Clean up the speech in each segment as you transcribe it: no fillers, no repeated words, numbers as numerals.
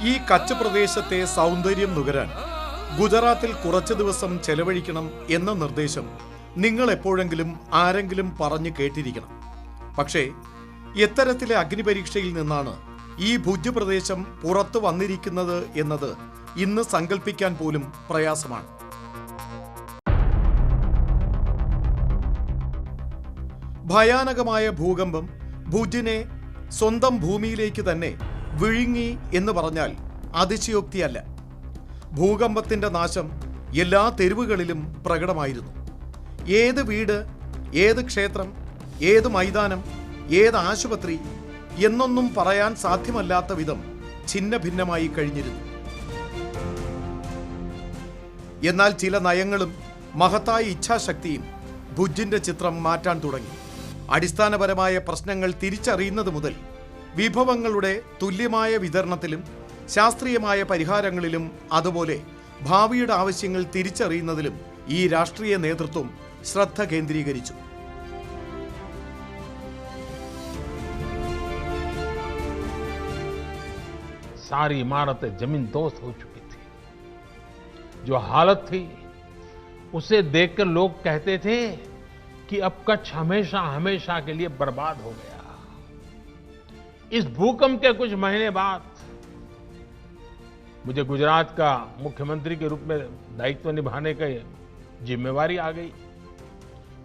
ഈ കച്ച് പ്രദേശത്തെ സൗന്ദര്യം നുകരാൻ ഗുജറാത്തിൽ കുറച്ചു ദിവസം ചെലവഴിക്കണം എന്ന നിർദ്ദേശം നിങ്ങൾ എപ്പോഴെങ്കിലും ആരെങ്കിലും പറഞ്ഞു കേട്ടിരിക്കണം. പക്ഷേ എത്തരത്തിലെ അഗ്നിപരീക്ഷയിൽ നിന്നാണ് ഈ ഭുജ് പ്രദേശം പുറത്തു വന്നിരിക്കുന്നത് എന്നത് ഇന്ന് സങ്കല്പിക്കാൻ പോലും പ്രയാസമാണ്. ഭയാനകമായ ഭൂകമ്പം ഭുജിനെ സ്വന്തം ഭൂമിയിലേക്ക് തന്നെ വിഴുങ്ങി എന്ന് പറഞ്ഞാൽ അതിശയോക്തിയല്ല. ഭൂകമ്പത്തിന്റെ നാശം എല്ലാ തെരുവുകളിലും പ്രകടമായിരുന്നു. ഏത് വീട്, ഏത് ക്ഷേത്രം, ഏത് മൈതാനം, ഏത് ആശുപത്രി എന്നൊന്നും പറയാൻ സാധ്യമല്ലാത്ത വിധം ഛിന്ന ഭിന്നമായി കഴിഞ്ഞിരുന്നു. എന്നാൽ ചില നയങ്ങളും മഹത്തായ ഇച്ഛാശക്തിയും ഭുജിന്റെ ചിത്രം മാറ്റാൻ തുടങ്ങി. അടിസ്ഥാനപരമായ പ്രശ്നങ്ങൾ തിരിച്ചറിയുന്നത് മുതൽ വിഭവങ്ങളുടെ തുല്യമായ വിതരണത്തിലും ശാസ്ത്രീയമായ പരിഹാരങ്ങളിലും അതുപോലെ ഭാവിയുടെ ആവശ്യങ്ങൾ തിരിച്ചറിയുന്നതിലും ഈ രാഷ്ട്രീയ നേതൃത്വം ശ്രദ്ധ കേന്ദ്രീകരിച്ചു. सारी इमारतें जमीन दोस्त हो चुकी थी। जो हालत थी उसे देखकर लोग कहते थे कि अब कच्छ हमेशा हमेशा के लिए बर्बाद हो गया। इस भूकंप के कुछ महीने बाद मुझे गुजरात का मुख्यमंत्री के रूप में दायित्व निभाने की जिम्मेवारी आ गई।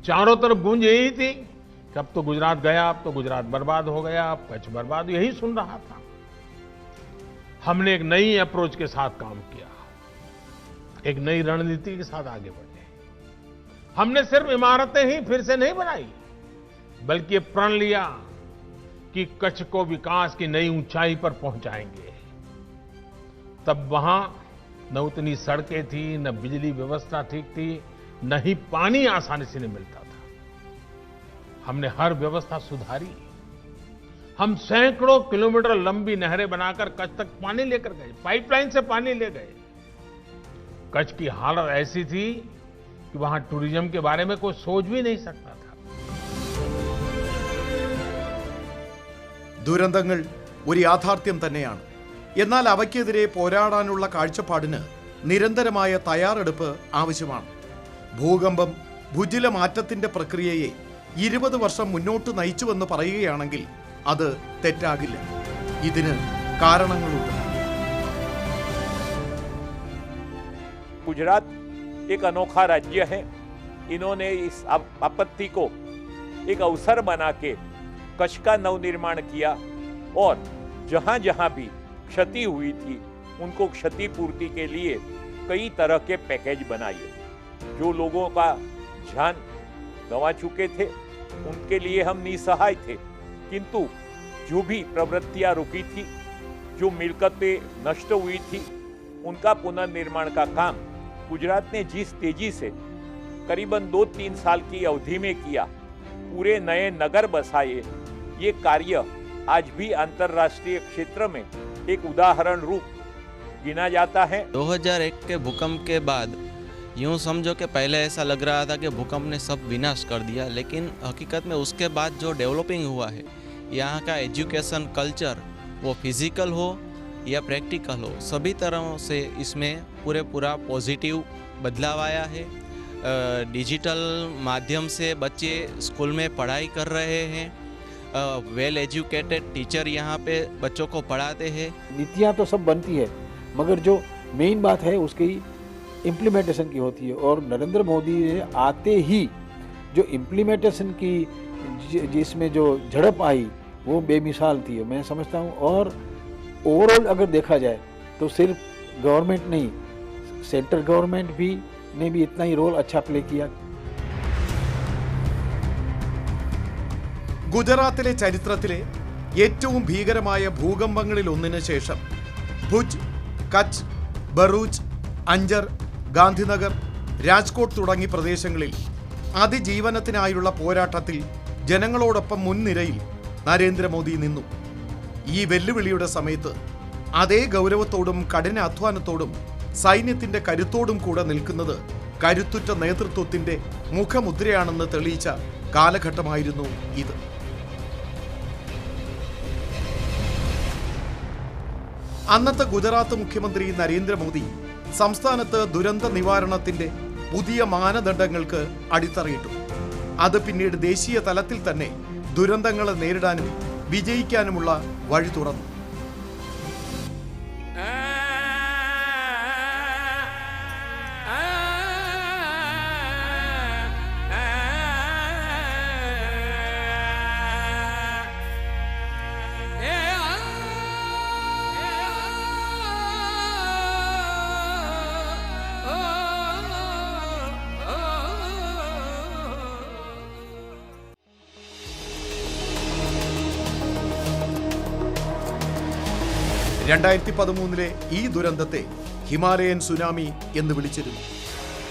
चारों तरफ गूंज यही थी कि अब तो गुजरात गया, अब तो गुजरात बर्बाद हो गया, अब कच्छ बर्बाद, यही सुन रहा था। हमने एक नई अप्रोच के साथ काम किया, एक नई रणनीति के साथ आगे बढ़े। हमने सिर्फ इमारतें ही फिर से नहीं बनाई, बल्कि प्रण लिया कि कच्छ को विकास की नई ऊंचाई पर पहुंचाएंगे। तब वहां न उतनी सड़कें थी, न बिजली व्यवस्था ठीक थी, न ही पानी आसानी से नहीं मिलता था। हमने हर व्यवस्था सुधारी। हम सैकड़ों किलोमीटर लंबी नहरें बनाकर कच्छ तक पानी लेकर गए, पाइपलाइन से पानी ले गए। कच्छ की हालत ऐसी थी कि वहां टूरिज्म के बारे में कोई सोच भी नहीं सकता था। ദുരന്തങ്ങൾ ഒരു യാഥാർത്ഥ്യം തന്നെയാണ്. എന്നാൽ അവയ്ക്കെതിരെ പോരാടാനുള്ള കാഴ്ചപ്പാടിന് നിരന്തരമായ തയ്യാറെടുപ്പ് ആവശ്യമാണ്. ഭൂകമ്പം ഭുജിലെ മാറ്റത്തിന്റെ പ്രക്രിയയെ 20 വർഷം മുന്നോട്ട് നയിച്ചുവെന്ന് പറയുകയാണെങ്കിൽ അത് തെറ്റാകില്ല. ഇതിന് കാരണങ്ങളുണ്ട്. गुजरात एक अनोखा राज्य है। इन्होंने इस आपत्ति को एक अवसर बना के कच्छ का नवनिर्माण किया और जहां जहां भी क्षति हुई थी उनको क्षतिपूर्ति के लिए कई तरह के पैकेज बनाए। जो लोगों का जान गंवा चुके थे उनके लिए हम निसहाय थे, किंतु जो भी प्रवृत्तियां रुकी थी, जो मिलकतें नष्ट हुई थी, उनका पुनर्निर्माण का काम गुजरात ने जिस तेजी से करीबन 2-3 साल की अवधि में किया, पूरे नए नगर बसाए, ये कार्य आज भी अंतर्राष्ट्रीय क्षेत्र में एक उदाहरण रूप गिना जाता है। 2001 के भूकंप के बाद यूँ समझो कि पहले ऐसा लग रहा था कि भूकंप ने सब विनाश कर दिया, लेकिन हकीकत में उसके बाद जो डेवलपिंग हुआ है, यहाँ का एजुकेशन कल्चर, वो फिजिकल हो या प्रैक्टिकल हो, सभी तरहों से इसमें पूरा पॉजिटिव बदलाव आया है। डिजिटल माध्यम से बच्चे स्कूल में पढ़ाई कर रहे हैं, वेल एजुकेटेड टीचर यहाँ पे बच्चों को पढ़ाते हैं। नीतियाँ तो सब बनती है, मगर जो मेन बात है उसकी इम्प्लीमेंटेशन की होती है। और नरेंद्र मोदी ने आते ही जो इम्प्लीमेंटेशन की जिसमें जो झड़प आई वो बेमिसाल थी, मैं समझता हूँ। और ओवरऑल अगर देखा जाए तो सिर्फ गवर्नमेंट नहीं, सेंट्रल गवर्नमेंट भी ने भी इतना ही रोल अच्छा प्ले किया। ഗുജറാത്തിലെ ചരിത്രത്തിലെ ഏറ്റവും ഭീകരമായ ഭൂകമ്പങ്ങളിൽ ഒന്നിന് ശേഷം ഭുജ്, കച്ച്, ഭറൂച്ച്, അഞ്ചർ, ഗാന്ധിനഗർ, രാജ്കോട്ട് തുടങ്ങി പ്രദേശങ്ങളിൽ അതിജീവനത്തിനായുള്ള പോരാട്ടത്തിൽ ജനങ്ങളോടൊപ്പം മുൻനിരയിൽ നരേന്ദ്രമോദി നിന്നു. ഈ വെല്ലുവിളിയുടെ സമയത്ത് അതേ ഗൗരവത്തോടും കഠിന അധ്വാനത്തോടും സൈന്യത്തിന്റെ കരുത്തോടും കൂടെ നിൽക്കുന്നത് കരുത്തുറ്റ നേതൃത്വത്തിന്റെ മുഖമുദ്രയാണെന്ന് തെളിയിച്ച കാലഘട്ടമായിരുന്നു ഇത്. അന്നത്തെ ഗുജറാത്ത് മുഖ്യമന്ത്രി നരേന്ദ്രമോദി സംസ്ഥാനത്ത് ദുരന്ത നിവാരണത്തിന്റെ പുതിയ മാനദണ്ഡങ്ങൾക്ക് അടിത്തറയിട്ടു. അത് പിന്നീട് ദേശീയ തലത്തിൽ തന്നെ ദുരന്തങ്ങളെ നേരിടാനും വിജയിക്കാനുമുള്ള വഴി തുറന്നു. രണ്ടായിരത്തി 2013 ഈ ദുരന്തത്തെ ഹിമാലയൻ സുനാമി എന്ന് വിളിച്ചിരുന്നു.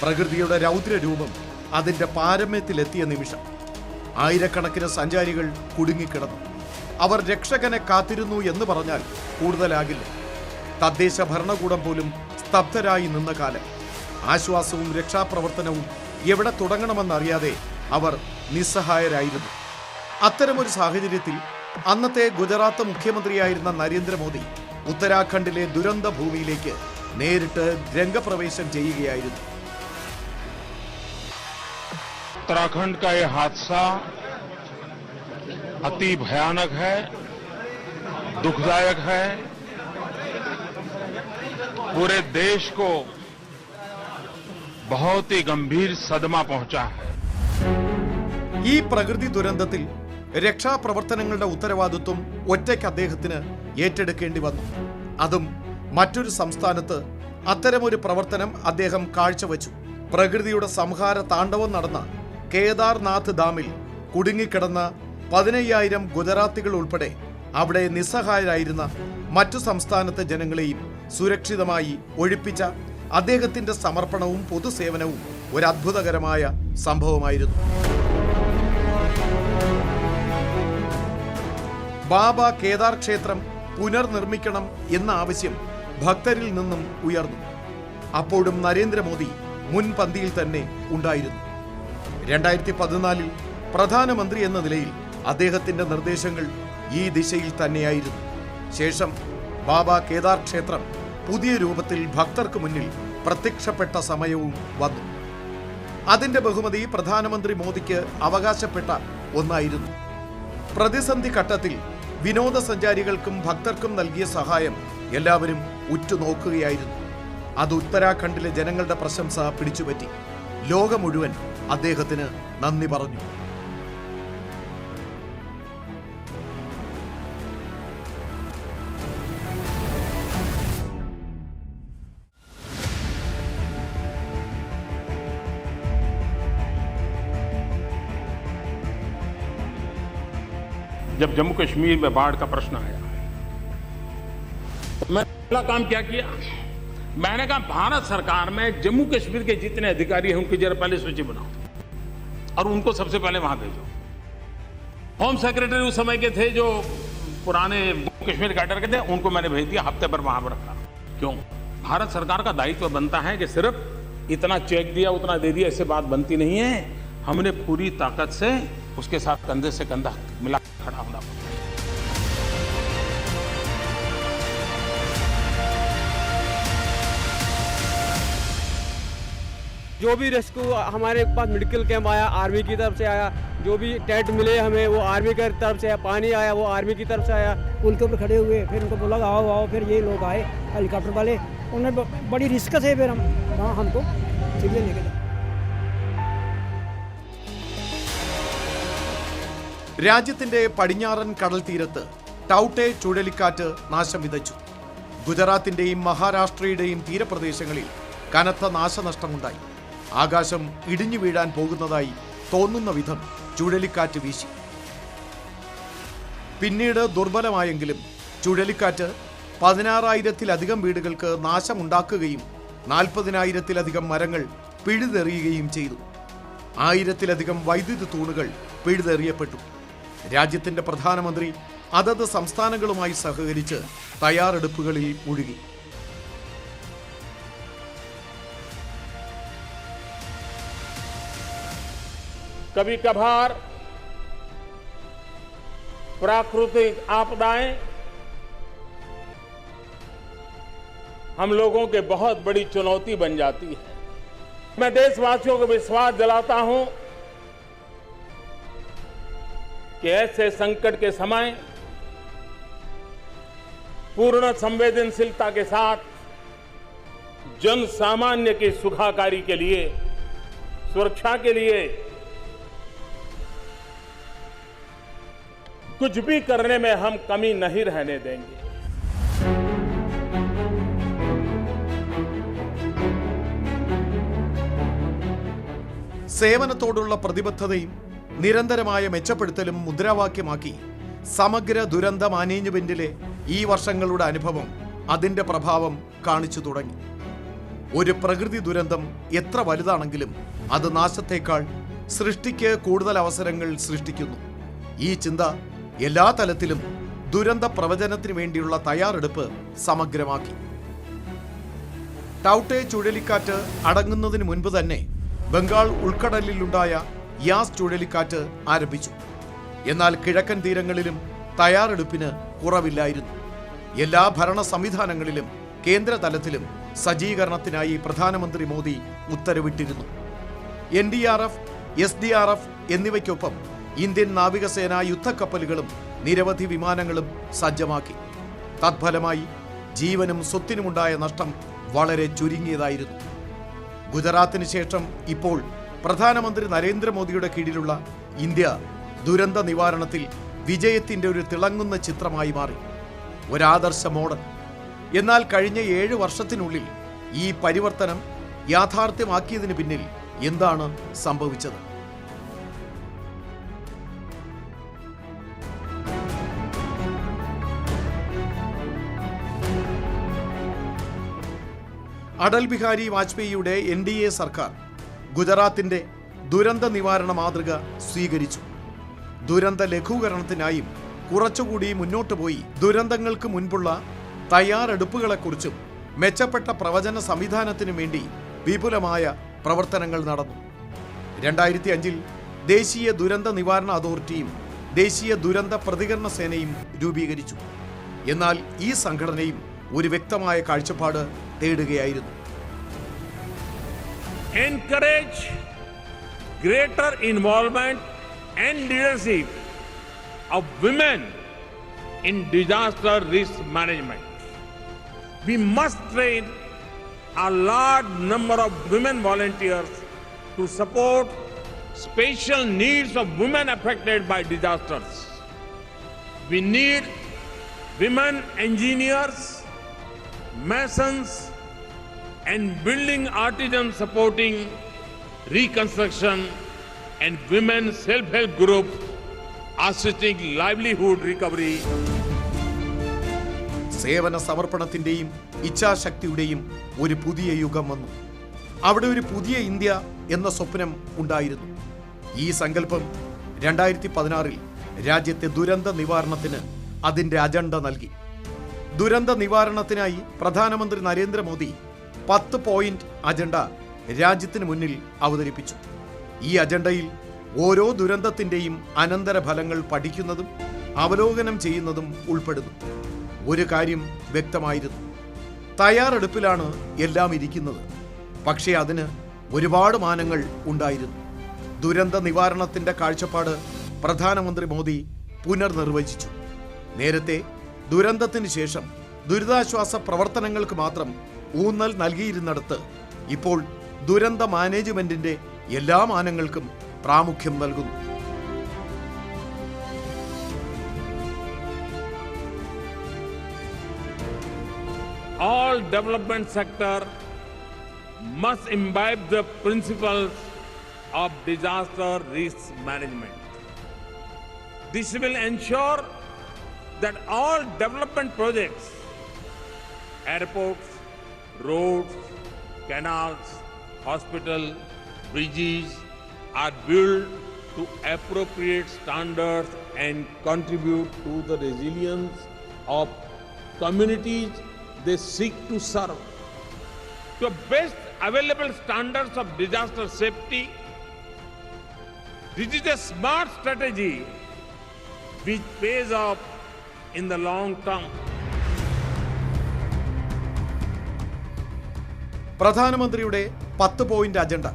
പ്രകൃതിയുടെ രൗദ്രരൂപം അതിന്റെ പാരമ്യത്തിലെത്തിയ നിമിഷം ആയിരക്കണക്കിന് സഞ്ചാരികൾ കുടുങ്ങിക്കിടന്നു. അവർ രക്ഷകനെ കാത്തിരുന്നു എന്ന് പറഞ്ഞാൽ കൂടുതലാകില്ല. തദ്ദേശ ഭരണകൂടം പോലും സ്തബ്ധരായി നിന്ന കാലം. ആശ്വാസവും രക്ഷാപ്രവർത്തനവും എവിടെ തുടങ്ങണമെന്നറിയാതെ അവർ നിസ്സഹായരായിരുന്നു. അത്തരമൊരു സാഹചര്യത്തിൽ അന്നത്തെ ഗുജറാത്ത് മുഖ്യമന്ത്രിയായിരുന്ന നരേന്ദ്രമോദി ഉത്തരാഖണ്ഡിലെ ദുരന്ത ഭൂമിയിലേക്ക് നേരിട്ട് രംഗപ്രവേശം ചെയ്യുകയായിരുന്നു. उत्तराखंड का यह हादसा अति भयानक है, दुखदायक है. पूरे देश को बहुत ही गंभीर सदमा पहुंचा है. ഈ പ്രകൃതി ദുരന്തത്തിൽ രക്ഷാപ്രവർത്തനങ്ങളുടെ ഉത്തരവാദിത്വം ഒറ്റയ്ക്ക് അദ്ദേഹത്തിന് ഏറ്റെടുക്കേണ്ടി വന്നു. അതും മറ്റൊരു സംസ്ഥാനത്ത് അത്തരമൊരു പ്രവർത്തനം അദ്ദേഹം കാഴ്ചവെച്ചു. പ്രകൃതിയുടെ സംഹാര താണ്ഡവം നടന്ന കേദാർനാഥ് ഡാമിൽ കുടുങ്ങിക്കിടന്ന 15,000 ഗുജറാത്തികൾ ഉൾപ്പെടെ അവിടെ നിസ്സഹായരായിരുന്ന മറ്റു സംസ്ഥാനത്തെ ജനങ്ങളെയും സുരക്ഷിതമായി ഒഴിപ്പിച്ച അദ്ദേഹത്തിന്റെ സമർപ്പണവും പൊതുസേവനവും ഒരു അത്ഭുതകരമായ സംഭവമായിരുന്നു. ബാബ കേദാർ ക്ഷേത്രം പുനർനിർമ്മിക്കണം എന്ന ആവശ്യം ഭക്തരിൽ നിന്നും ഉയർന്നു. അപ്പോഴും നരേന്ദ്രമോദി മുൻപന്തിയിൽ തന്നെ ഉണ്ടായിരുന്നു. 2014 പ്രധാനമന്ത്രി എന്ന നിലയിൽ അദ്ദേഹത്തിന്റെ നിർദ്ദേശങ്ങൾ ഈ ദിശയിൽ തന്നെയായിരുന്നു. ശേഷം ബാബ കേദാർ ക്ഷേത്രം പുതിയ രൂപത്തിൽ ഭക്തർക്ക് മുന്നിൽ പ്രത്യക്ഷപ്പെട്ട സമയവും വന്നു. അതിന്റെ ബഹുമതി പ്രധാനമന്ത്രി മോദിക്ക് അവകാശപ്പെട്ട ഒന്നായിരുന്നു. പ്രതിസന്ധി ഘട്ടത്തിൽ വിനോദസഞ്ചാരികൾക്കും ഭക്തർക്കും നൽകിയ സഹായം എല്ലാവരും ഉറ്റുനോക്കുകയായിരുന്നു. അത് ഉത്തരാഖണ്ഡിലെ ജനങ്ങളുടെ പ്രശംസ പിടിച്ചുപറ്റി. ലോകം മുഴുവൻ അദ്ദേഹത്തിന് നന്ദി പറഞ്ഞു. जब जम्मू कश्मीर में बाढ़ का प्रश्न आया, मैंने पहला काम क्या किया, मैंने कहा भारत सरकार में जम्मू कश्मीर के जितने अधिकारी हैं उनकी जरा पहले सूची बनाओ और उनको सबसे पहले वहां भेजो. होम सेक्रेटरी उस समय के थे जो पुराने कश्मीर कैडर के थे, उनको मैंने भेज दिया, हफ्ते भर वहां पर रखा. क्यों? भारत सरकार का दायित्व बनता है कि सिर्फ इतना चेक दिया उतना दे दिया ऐसे बात बनती नहीं है. हमने पूरी ताकत से उसके साथ कंधे से कंधा मिला खड़ा होना. जो भी रेस्क्यू हमारे पास मेडिकल कैंप आया आर्मी की तरफ से आया, जो भी टेंट मिले हमें वो आर्मी की तरफ से आया, पानी आया वो आर्मी की तरफ से आया. पुल के ऊपर खड़े हुए, फिर उनको बोला आओ आओ, फिर ये लोग आए हेलीकॉप्टर वाले, उन्होंने बड़ी रिस्क से फिर हमको सिविल लेके गए. രാജ്യത്തിന്റെ പടിഞ്ഞാറൻ കടൽ തീരത്ത് ടൗട്ടെ ചുഴലിക്കാറ്റ് നാശം വിതച്ചു. ഗുജറാത്തിന്റെയും മഹാരാഷ്ട്രയുടെയും തീരപ്രദേശങ്ങളിൽ കനത്ത നാശനഷ്ടമുണ്ടായി. ആകാശം ഇടിഞ്ഞു വീഴാൻ പോകുന്നതായി തോന്നുന്ന വിധം ചുഴലിക്കാറ്റ് വീശി. പിന്നീട് ദുർബലമായെങ്കിലും ചുഴലിക്കാറ്റ് 16,000-ലധികം വീടുകൾക്ക് നാശമുണ്ടാക്കുകയും 40,000-ലധികം മരങ്ങൾ പിഴുതെറിയുകയും ചെയ്തു. 1,000-ലധികം വൈദ്യുതി തൂണുകൾ പിഴുതെറിയപ്പെട്ടു. രാജ്യത്തിന്റെ പ്രധാനമന്ത്രി അതത് സംസ്ഥാനങ്ങളുമായി സഹകരിച്ച് തയ്യാറെടുപ്പുകളിൽ മുഴുകി. कभी कभार प्राकृतिक आपदाएं हम लोगों के बहुत बड़ी चुनौती बन जाती है। मैं देशवासियों को विश्वास दिलाता हूं कि ऐसे संकट के समय पूर्ण संवेदनशीलता के साथ जन सामान्य की सुखाकारी के लिए, सुरक्षा के लिए कुछ भी करने में हम कमी नहीं रहने देंगे। സേവനത്തോടുള്ള പ്രതിബദ്ധതയും നിരന്തരമായ മെച്ചപ്പെടുത്തലും മുദ്രാവാക്യമാക്കി സമഗ്ര ദുരന്ത മാനേജ്മെന്റിലെ ഈ വർഷങ്ങളുടെ അനുഭവം അതിന്റെ പ്രഭാവം കാണിച്ചു തുടങ്ങി. ഒരു പ്രകൃതി ദുരന്തം എത്ര വലുതാണെങ്കിലും അത് നാശത്തേക്കാൾ സൃഷ്ടിക്ക് കൂടുതൽ അവസരങ്ങൾ സൃഷ്ടിക്കുന്നു. ഈ ചിന്ത എല്ലാ തലത്തിലും ദുരന്ത പ്രവചനത്തിന് വേണ്ടിയുള്ള തയ്യാറെടുപ്പ് സമഗ്രമാക്കി. ടൌട്ടെ ചുഴലിക്കാറ്റ് അടങ്ങുന്നതിന് മുൻപ് തന്നെ ബംഗാൾ ഉൾക്കടലിലുണ്ടായ യാസ് ചുഴലിക്കാറ്റ് ആരംഭിച്ചു. എന്നാൽ കിഴക്കൻ തീരങ്ങളിലും തയ്യാറെടുപ്പിന് കുറവില്ലായിരുന്നു. എല്ലാ ഭരണ സംവിധാനങ്ങളിലും കേന്ദ്ര തലത്തിലും സജ്ജീകരണത്തിനായി പ്രധാനമന്ത്രി മോദി ഉത്തരവിട്ടിരുന്നു. NDRF, SDRF എന്നിവയ്ക്കൊപ്പം ഇന്ത്യൻ നാവികസേന യുദ്ധക്കപ്പലുകളും നിരവധി വിമാനങ്ങളും സജ്ജമാക്കി. തത്ഫലമായി ജീവനും സ്വത്തിനുമുണ്ടായ നഷ്ടം വളരെ ചുരുങ്ങിയതായിരുന്നു. ഗുജറാത്തിന് ശേഷം ഇപ്പോൾ പ്രധാനമന്ത്രി നരേന്ദ്രമോദിയുടെ കീഴിലുള്ള ഇന്ത്യ ദുരന്ത നിവാരണത്തിൽ വിജയത്തിന്റെ ഒരു തിളങ്ങുന്ന ചിത്രമായി മാറി, ഒരാദർശ മോഡൽ. എന്നാൽ കഴിഞ്ഞ 7 വർഷത്തിനുള്ളിൽ ഈ പരിവർത്തനം യാഥാർത്ഥ്യമാക്കിയതിന് പിന്നിൽ എന്താണ് സംഭവിച്ചത്? അടൽ ബിഹാരി വാജ്പേയിയുടെ NDA സർക്കാർ ഗുജറാത്തിന്റെ ദുരന്ത നിവാരണ മാതൃക സ്വീകരിച്ചു. ദുരന്ത ലഘൂകരണത്തിനായും കുറച്ചുകൂടി മുന്നോട്ട് പോയി ദുരന്തങ്ങൾക്ക് മുൻപുള്ള തയ്യാറെടുപ്പുകളെക്കുറിച്ചും മെച്ചപ്പെട്ട പ്രവചന സംവിധാനത്തിനു വേണ്ടി വിപുലമായ പ്രവർത്തനങ്ങൾ നടന്നു. 2005 ദേശീയ ദുരന്ത നിവാരണ അതോറിറ്റിയും ദേശീയ ദുരന്ത പ്രതികരണ സേനയും രൂപീകരിച്ചു. എന്നാൽ ഈ സംഘടനയും ഒരു വ്യക്തമായ കാഴ്ചപ്പാട് തേടുകയായിരുന്നു. Encourage greater involvement and leadership of women in disaster risk management. We must train a large number of women volunteers to support special needs of women affected by disasters. We need women engineers, masons, and building artisans supporting reconstruction, and women self-help groups assisting livelihood recovery. സേവന സമർപ്പണത്തിന്റെയും ഇച്ഛാശക്തിയുടെയും ഒരു പുതിയ യുഗം വന്നു. അവിടെ ഒരു പുതിയ India എന്ന സ്വപ്നം ഉണ്ടായിരുന്നു. ഈ സങ്കല്പം 2016 രാജ്യത്തെ ദുരന്ത നിവാരണത്തിന് അതിന്റെ അജണ്ട നൽകി. ദുരന്ത നിവാരണത്തിനായി പ്രധാനമന്ത്രി നരേന്ദ്രമോദി 10 പോയിന്റ് അജണ്ട രാജ്യത്തിന് മുന്നിൽ അവതരിപ്പിച്ചു. ഈ അജണ്ടയിൽ ഓരോ ദുരന്തത്തിന്റെയും അനന്തരഫലങ്ങൾ പഠിക്കുന്നതും അവലോകനം ചെയ്യുന്നതും ഉൾപ്പെടുന്നു. ഒരു കാര്യം വ്യക്തമായിരുന്നു, തയ്യാറെടുപ്പിലാണ് എല്ലാം ഇരിക്കുന്നത്. പക്ഷേ അതിന് ഒരുപാട് മാനങ്ങൾ ഉണ്ടായിരുന്നു. ദുരന്ത നിവാരണത്തിന്റെ കാഴ്ചപ്പാട് പ്രധാനമന്ത്രി മോദി പുനർനിർവചിച്ചു. നേരത്തെ ദുരന്തത്തിന് ശേഷം ദുരിതാശ്വാസ പ്രവർത്തനങ്ങൾക്ക് മാത്രം ഊന്നൽ നൽകിയിരുന്നിടത്ത് ഇപ്പോൾ ദുരന്ത മാനേജ്മെന്റിന്റെ എല്ലാ മാനങ്ങൾക്കും പ്രാമുഖ്യം നൽകുന്നു. All development sector must imbibe the principles of disaster risk management. This will ensure that all development projects, airports, roads, canals, hospitals, bridges are built to appropriate standards and contribute to the resilience of communities they seek to serve. To best available standards of disaster safety, this is a smart strategy which pays off in the long term. പ്രധാനമന്ത്രിയുടെ 10 point agenda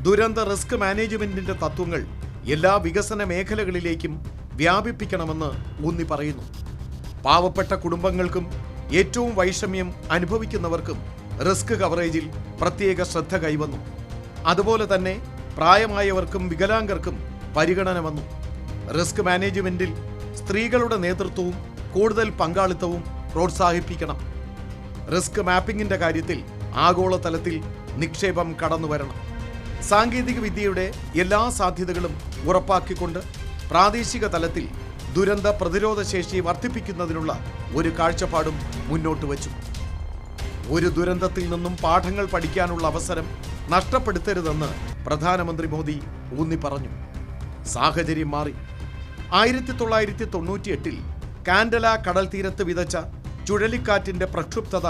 ദുരന്ത risk മാനേജ്മെന്റിന്റെ തത്വങ്ങൾ എല്ലാ വികസന മേഖലകളിലേക്കും വ്യാപിപ്പിക്കണമെന്ന് ഊന്നി പറയുന്നു. പാവപ്പെട്ട കുടുംബങ്ങൾക്കും ഏറ്റവും വൈഷമ്യം അനുഭവിക്കുന്നവർക്കും റിസ്ക് കവറേജിൽ പ്രത്യേക ശ്രദ്ധ കൈവന്നു. അതുപോലെ തന്നെ പ്രായമായവർക്കും വികലാംഗർക്കും പരിഗണന വന്നു. റിസ്ക് മാനേജ്മെന്റിൽ സ്ത്രീകളുടെ നേതൃത്വവും കൂടുതൽ പങ്കാളിത്തവും പ്രോത്സാഹിപ്പിക്കണം. റിസ്ക് മാപ്പിംഗിന്റെ കാര്യത്തിൽ ആഗോളതലത്തിൽ നിക്ഷേപം കടന്നുവരണം. സാങ്കേതിക വിദ്യയുടെ എല്ലാ സാധ്യതകളും ഉറപ്പാക്കിക്കൊണ്ട് പ്രാദേശിക തലത്തിൽ ദുരന്ത പ്രതിരോധ ശേഷി വർദ്ധിപ്പിക്കുന്നതിനുള്ള ഒരു കാഴ്ചപ്പാടും മുന്നോട്ട് വച്ചു. ഒരു ദുരന്തത്തിൽ നിന്നും പാഠങ്ങൾ പഠിക്കാനുള്ള അവസരം നഷ്ടപ്പെടുത്തരുതെന്ന് പ്രധാനമന്ത്രി മോദി ഊന്നി പറഞ്ഞു. സാഹചര്യം മാറി. 1998 കാൻഡല കടൽ തീരത്ത് വിതച്ച ചുഴലിക്കാറ്റിന്റെ പ്രക്ഷുബ്ധത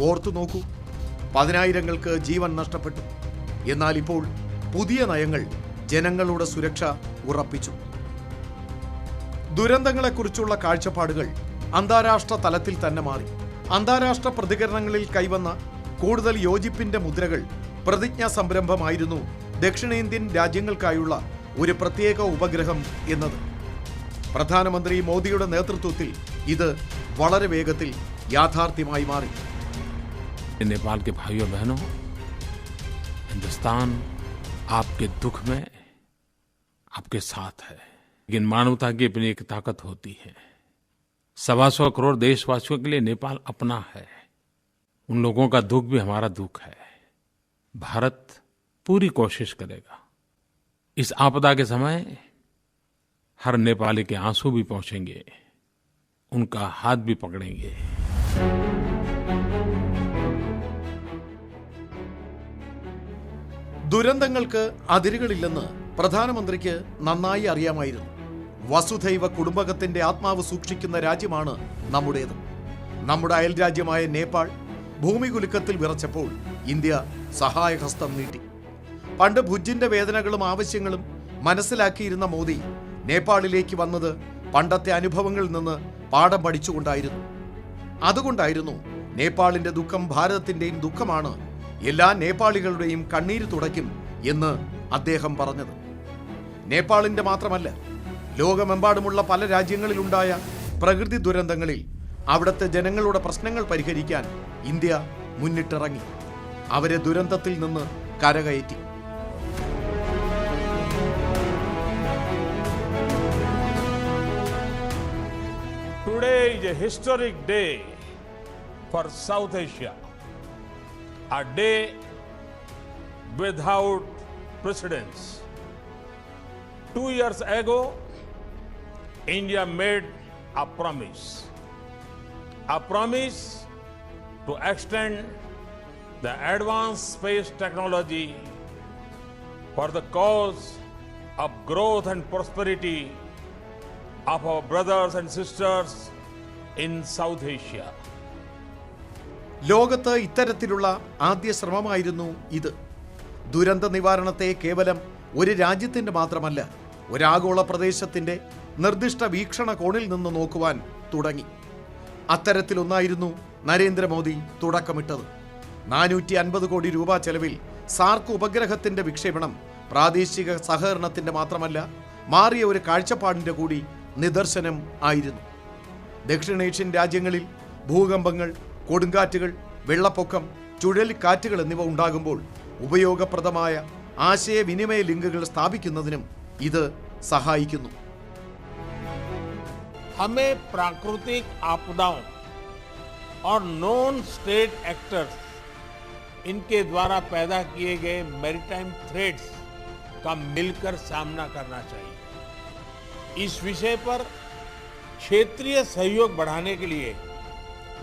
ഓർത്തു നോക്കൂ. 10,000-ങ്ങൾക്ക് ജീവൻ നഷ്ടപ്പെട്ടു. എന്നാൽ ഇപ്പോൾ പുതിയ നയങ്ങൾ ജനങ്ങളുടെ സുരക്ഷ ഉറപ്പിച്ചു. ദുരന്തങ്ങളെക്കുറിച്ചുള്ള കാഴ്ചപ്പാടുകൾ അന്താരാഷ്ട്ര തലത്തിൽ തന്നെ മാറി. അന്താരാഷ്ട്ര പ്രതികരണങ്ങളിൽ കൈവന്ന കൂടുതൽ യോജിപ്പിന്റെ മുദ്രകൾ പ്രതിജ്ഞാ സംരംഭമായിരുന്നു ദക്ഷിണേന്ത്യൻ രാജ്യങ്ങൾക്കായുള്ള ഒരു പ്രത്യേക ഉപഗ്രഹം എന്നത്. പ്രധാനമന്ത്രി മോദിയുടെ നേതൃത്വത്തിൽ ഇത് വളരെ വേഗത്തിൽ യാഥാർത്ഥ്യമായി മാറി. नेपाल के भाइयों बहनों, हिंदुस्तान आपके दुख में आपके साथ है, लेकिन मानवता की अपनी एक ताकत होती है. 125 करोड़ देशवासियों के लिए नेपाल अपना है. उन लोगों का दुख भी हमारा दुख है. भारत पूरी कोशिश करेगा. इस आपदा के समय हर नेपाली के आंसू भी पहुंचेंगे, उनका हाथ भी पकड़ेंगे. ദുരന്തങ്ങൾക്ക് അതിരുകളില്ലെന്ന് പ്രധാനമന്ത്രിക്ക് നന്നായി അറിയാമായിരുന്നു. വസുധൈവ കുടുംബകത്തിന്റെ ആത്മാവ് സൂക്ഷിക്കുന്ന രാജ്യമാണ് നമ്മുടേത്. നമ്മുടെ അയൽ രാജ്യമായ നേപ്പാൾ ഭൂമികുലുക്കത്തിൽ വിറച്ചപ്പോൾ ഇന്ത്യ സഹായഹസ്തം നീട്ടി. പണ്ട് ഭുജിന്റെ വേദനകളും ആവശ്യങ്ങളും മനസ്സിലാക്കിയിരുന്ന മോദി നേപ്പാളിലേക്ക് വന്നത് പണ്ടത്തെ അനുഭവങ്ങളിൽ നിന്ന് പാഠം പഠിച്ചുകൊണ്ടായിരുന്നു. അതുകൊണ്ടായിരുന്നു നേപ്പാളിന്റെ ദുഃഖം ഭാരതത്തിന്റെയും ദുഃഖമാണ്, എല്ലാ നേപ്പാളികളുടെയും കണ്ണീര് തുടയ്ക്കും എന്ന് അദ്ദേഹം പറഞ്ഞത്. നേപ്പാളിന്റെ മാത്രമല്ല, ലോകമെമ്പാടുമുള്ള പല രാജ്യങ്ങളിലുണ്ടായ പ്രകൃതി ദുരന്തങ്ങളിൽ അവിടുത്തെ ജനങ്ങളുടെ പ്രശ്നങ്ങൾ പരിഹരിക്കാൻ ഇന്ത്യ മുന്നിട്ടിറങ്ങി. അവരെ ദുരന്തത്തിൽ നിന്ന് കരകയറ്റി. Today is a historic day for South Asia, a day without precedence. 2 years ago, India made a promise to extend the advanced space technology for the cause of growth and prosperity of our brothers and sisters in South Asia. ലോകത്ത് ഇത്തരത്തിലുള്ള ആദ്യ ശ്രമമായിരുന്നു ഇത്. ദുരന്ത നിവാരണത്തെ കേവലം ഒരു രാജ്യത്തിന്റെ മാത്രമല്ല, ഒരാഗോള പ്രദേശത്തിന്റെ നിർദ്ദിഷ്ട വീക്ഷണകോണിൽ നിന്ന് നോക്കുവാൻ തുടങ്ങി. അത്തരത്തിലൊന്നായിരുന്നു നരേന്ദ്രമോദി തുടക്കമിട്ടത്. 450 കോടി രൂപ ചെലവിൽ സാർക്ക് ഉപഗ്രഹത്തിന്റെ വിക്ഷേപണം പ്രാദേശിക സഹകരണത്തിന്റെ മാത്രമല്ല, മാറിയ ഒരു കാഴ്ചപ്പാടിന്റെ കൂടി നിദർശനം ആയിരുന്നു. ദക്ഷിണേഷ്യൻ രാജ്യങ്ങളിൽ ഭൂകമ്പങ്ങൾ, കൊടുങ്കാറ്റുകൾ, വെള്ളപ്പൊക്കം, ചുഴലിക്കാറ്റുകൾ എന്നിവ ഉണ്ടാകുമ്പോൾ ഉപയോഗപ്രദമായ ആശയവിനിമയ ലിങ്കുകൾ സ്ഥാപിക്കുന്നതിനും ഇത് സഹായിക്കുന്നു. हमें प्राकृतिक आपदाओं और नॉन स्टेट एक्टर्स इनके द्वारा पैदा किए गए मैरीटाइम थ्रेट्स का मिलकर सामना करना चाहिए. इस विषय पर क्षेत्रीय सहयोग बढ़ाने के लिए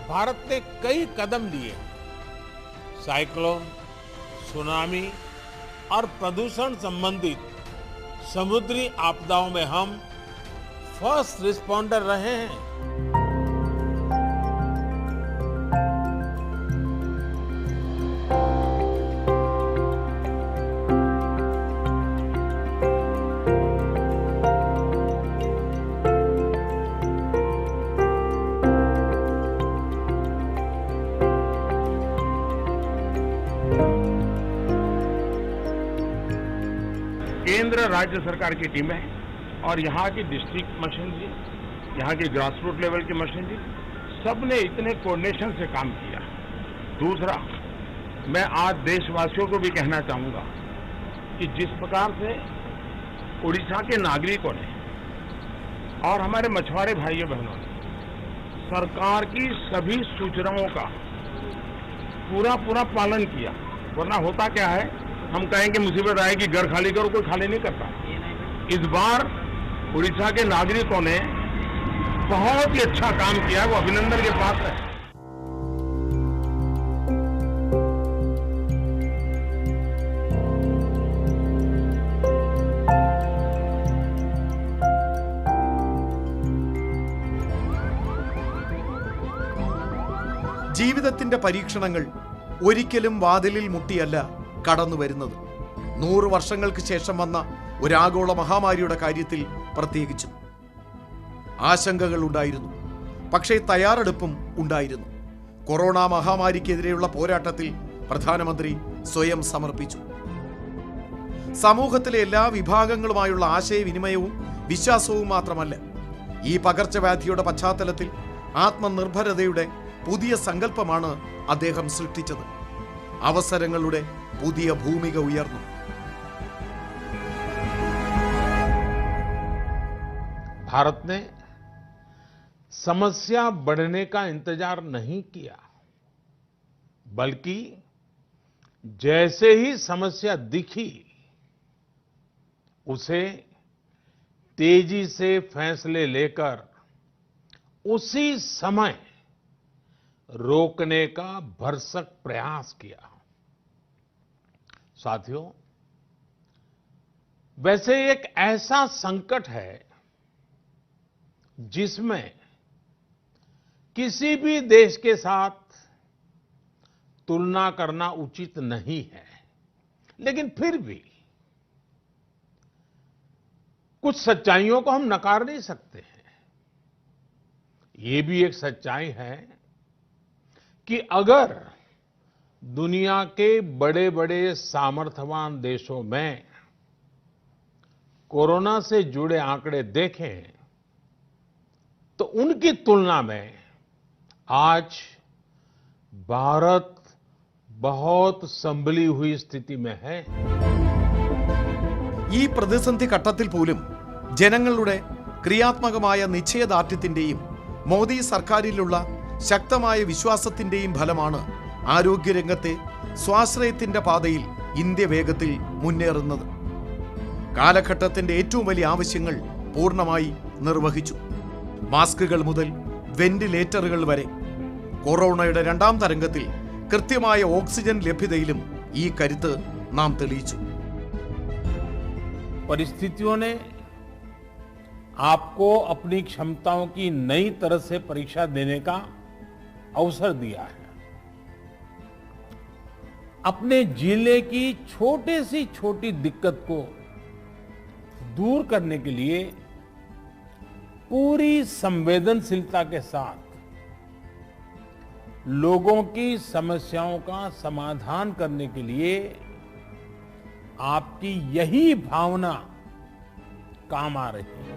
भारत ने कई कदम लिए. साइक्लोन, सुनामी और प्रदूषण संबंधित समुद्री आपदाओं में हम फर्स्ट रिस्पॉन्डर रहे हैं. केंद्र राज्य सरकार की टीमें और यहाँ की डिस्ट्रिक्ट मशीनरी, यहाँ की ग्रास रूट लेवल की मशीनरी, सबने इतने कोऑर्डिनेशन से काम किया। दूसरा, मैं आज देशवासियों को भी कहना चाहूँगा कि जिस प्रकार से उड़ीसा के नागरिकों ने और हमारे मछुआरे भाइयों बहनों ने सरकार की सभी सूचनाओं का पूरा पालन किया, वरना होता क्या है, हम कहेंगे मुसीबत आएगी घर खाली करो, कोई खाली नहीं करता। इस बार उड़ीसा के नागरिकों ने बहुत ही अच्छा काम किया, वो अभिनंदन के पात्र है। ജീവിതത്തിന്റെ പരീക്ഷണങ്ങൾ ഒരിക്കലും വാതിലിൽ മുട്ടിയല്ല കടന്നു വരുന്നത്. 100 വർഷങ്ങൾക്ക് ശേഷം വന്ന ഒരു ആഗോള മഹാമാരിയുടെ കാര്യത്തിൽ പ്രത്യേകിച്ചും ആശങ്കകൾ ഉണ്ടായിരുന്നു. പക്ഷേ തയ്യാറെടുപ്പും ഉണ്ടായിരുന്നു. കൊറോണ മഹാമാരിക്കെതിരെയുള്ള പോരാട്ടത്തിൽ പ്രധാനമന്ത്രി സ്വയം സമർപ്പിച്ചു. സമൂഹത്തിലെ എല്ലാ വിഭാഗങ്ങളുമായുള്ള ആശയവിനിമയവും വിശ്വാസവും മാത്രമല്ല, ഈ പകർച്ചവ്യാധിയുടെ പശ്ചാത്തലത്തിൽ ആത്മനിർഭരതയുടെ പുതിയ സങ്കല്പമാണ് അദ്ദേഹം സൃഷ്ടിച്ചത്. അവസരങ്ങളുടെ പുതിയ ഭൂമിക ഉയർന്നു. भारत ने समस्या बढ़ने का इंतजार नहीं किया, बल्कि जैसे ही समस्या दिखी उसे तेजी से फैसले लेकर उसी समय रोकने का भरसक प्रयास किया। साथियों, वैसे एक ऐसा संकट है जिसमें किसी भी देश के साथ तुलना करना उचित नहीं है, लेकिन फिर भी कुछ सच्चाइयों को हम नकार नहीं सकते हैं। ये भी एक सच्चाई है कि अगर दुनिया के बड़े-बड़े सामर्थ्यवान देशों में कोरोना से जुड़े आंकड़े देखें तो उनकी तुलना में आज भारत बहुत संभली हुई स्थिति में है। ഈ പ്രതിസന്ധി ഘട്ടത്തിൽ പോലും ജനങ്ങളുടെ ക്രിയാത്മകമായ നിശ്ചയദാർഢ്യത്തിന്റെയും മോദി സർക്കാരിലുള്ള ശക്തമായ വിശ്വാസത്തിന്റെയും ഫലമാണ് ആരോഗ്യരംഗത്തെ സ്വാശ്രയത്തിന്റെ പാതയിൽ ഇന്ത്യ വേഗത്തിൽ മുന്നേറുന്നത്. കാലഘട്ടത്തിന്റെ ഏറ്റവും വലിയ ആവശ്യങ്ങൾ പൂർണ്ണമായി നിർവഹിച്ചു. മാസ്കുകൾ മുതൽ വെന്റിലേറ്ററുകൾ വരെ. കൊറോണയുടെ 2ാം തരംഗത്തിൽ കൃത്യമായ ഓക്സിജൻ ലഭ്യതയിലും ഈ കരുത്ത് നാം തെളിയിച്ചു. परिस्थितियों ने आपको अपनी क्षमताओं की नई तरह से परीक्षा देने का अवसर दिया है। अपने जिले की छोटी सी छोटी दिक्कत को दूर करने के लिए पूरी संवेदनशीलता के साथ लोगों की समस्याओं का समाधान करने के लिए आपकी यही भावना काम आ रही है।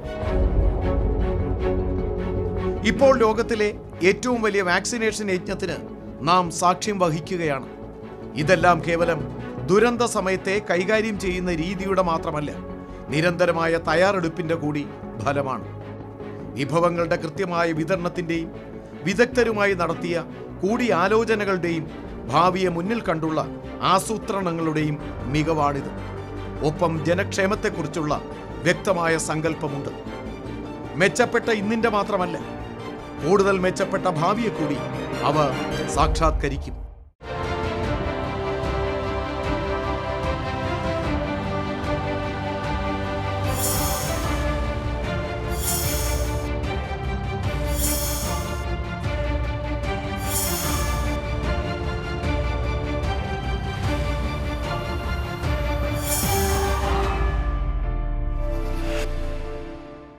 ഇപ്പോൾ ലോകത്തിലെ ഏറ്റവും വലിയ വാക്സിനേഷൻ യജ്ഞത്തിന് നാം സാക്ഷ്യം വഹിക്കുകയാണ്. ഇതെല്ലാം കേവലം ദുരന്ത സമയത്തെ കൈകാര്യം ചെയ്യുന്ന രീതിയുടെ മാത്രമല്ല, നിരന്തരമായ തയ്യാറെടുപ്പിന്റെ കൂടി ഫലമാണ്. വിഭവങ്ങളുടെ കൃത്യമായ വിതരണത്തിന്റെയും വിദഗ്ധരുമായി നടത്തിയ കൂടിയാലോചനകളുടെയും ഭാവിയെ മുന്നിൽ കണ്ടുള്ള ആസൂത്രണങ്ങളുടെയും മികവാണിത്. ഒപ്പം ജനക്ഷേമത്തെക്കുറിച്ചുള്ള വ്യക്തമായ സങ്കല്പമുണ്ട്. മെച്ചപ്പെട്ട ഇന്നിന്റെ മാത്രമല്ല, കൂടുതൽ മെച്ചപ്പെട്ട ഭാവിയെ കൂടി അവ സാക്ഷാത്കരിക്കും.